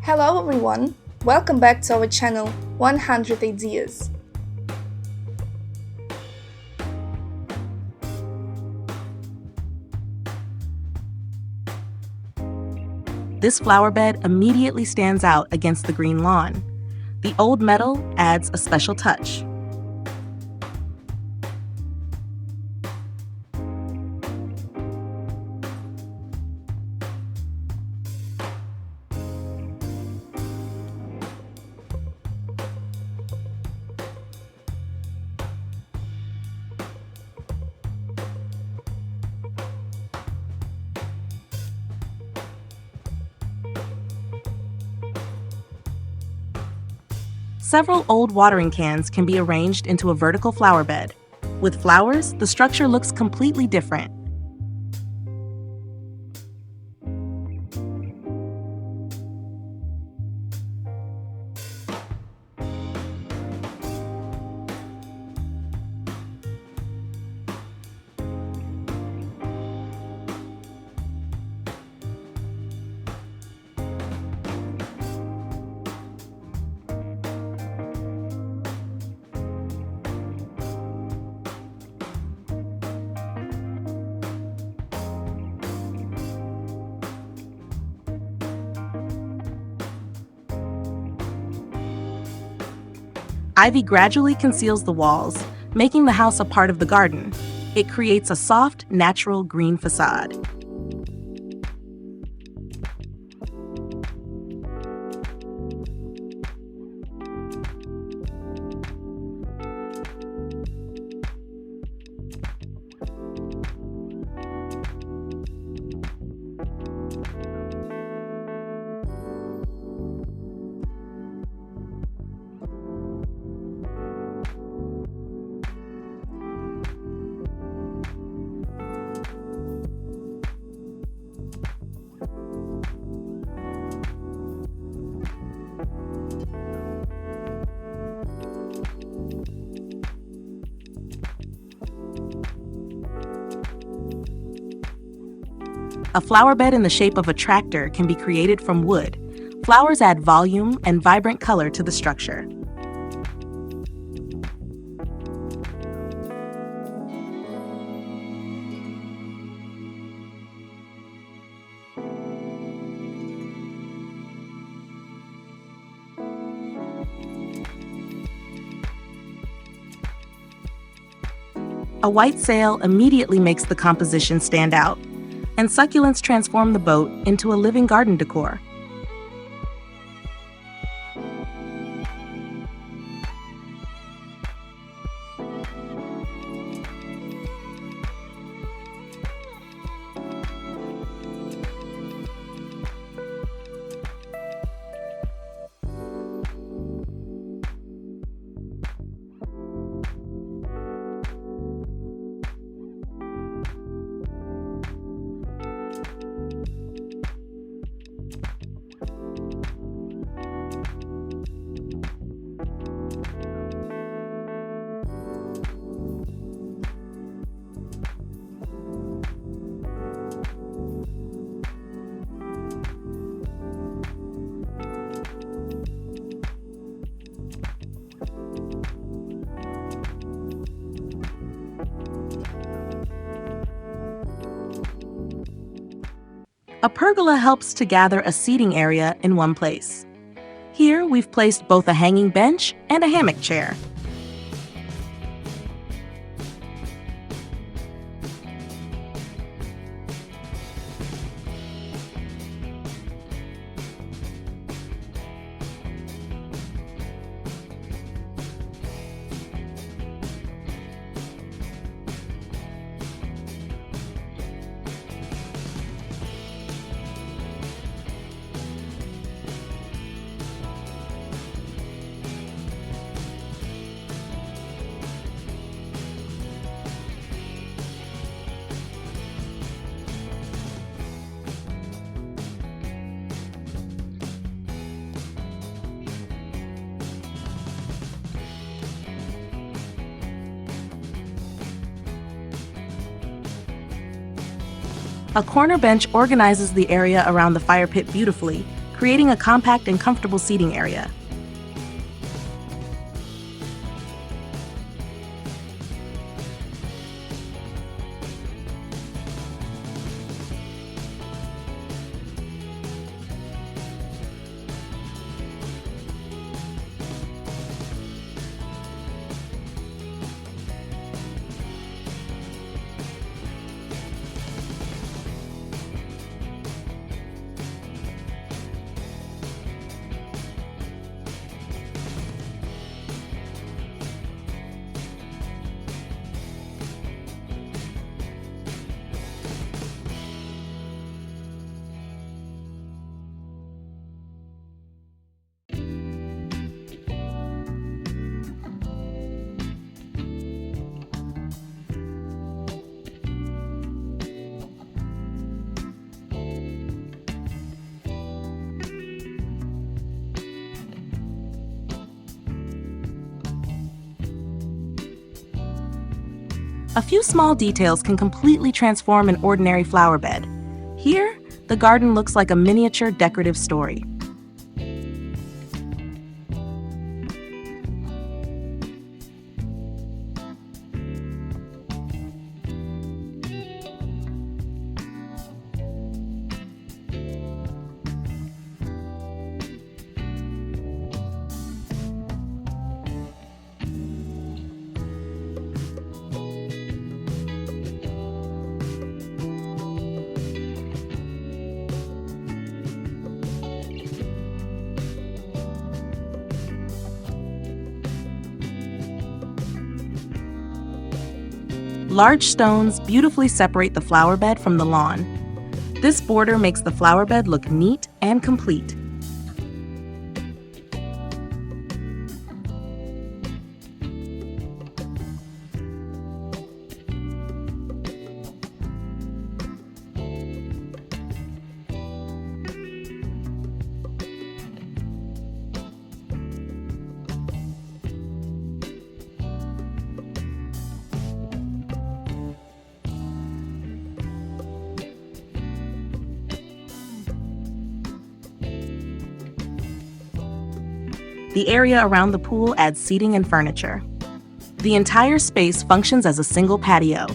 Hello everyone, welcome back to our channel 100 Ideas. This flower bed immediately stands out against the green lawn. The old metal adds a special touch. Several old watering cans can be arranged into a vertical flower bed. With flowers, the structure looks completely different. Ivy gradually conceals the walls, making the house a part of the garden. It creates a soft, natural green facade. A flower bed in the shape of a tractor can be created from wood. Flowers add volume and vibrant color to the structure. A white sail immediately makes the composition stand out, and succulents transform the boat into a living garden decor. A pergola helps to gather a seating area in one place. Here, we've placed both a hanging bench and a hammock chair. A corner bench organizes the area around the fire pit beautifully, creating a compact and comfortable seating area. A few small details can completely transform an ordinary flower bed. Here, the garden looks like a miniature decorative story. Large stones beautifully separate the flower bed from the lawn. This border makes the flower bed look neat and complete. The area around the pool adds seating and furniture. The entire space functions as a single patio.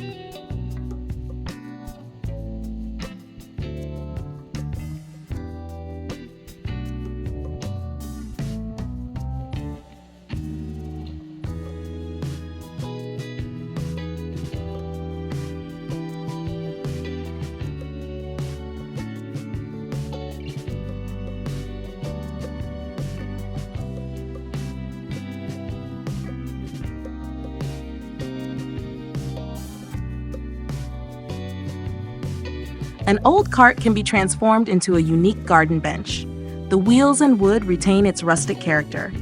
An old cart can be transformed into a unique garden bench. The wheels and wood retain its rustic character.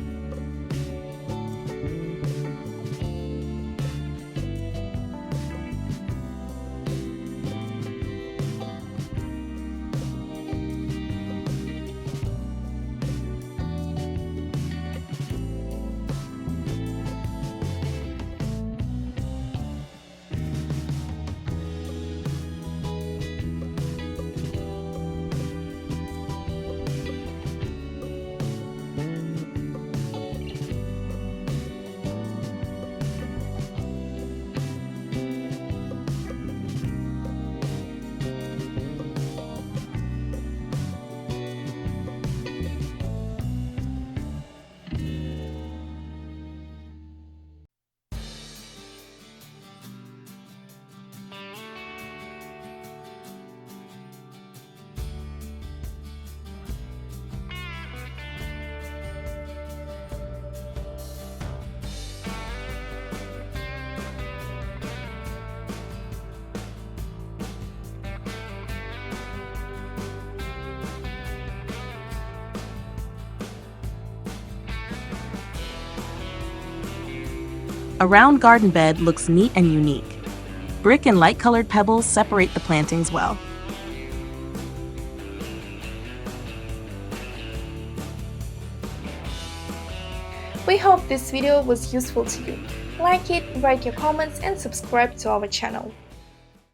A round garden bed looks neat and unique. Brick and light-colored pebbles separate the plantings well. We hope this video was useful to you. Like it, write your comments and subscribe to our channel.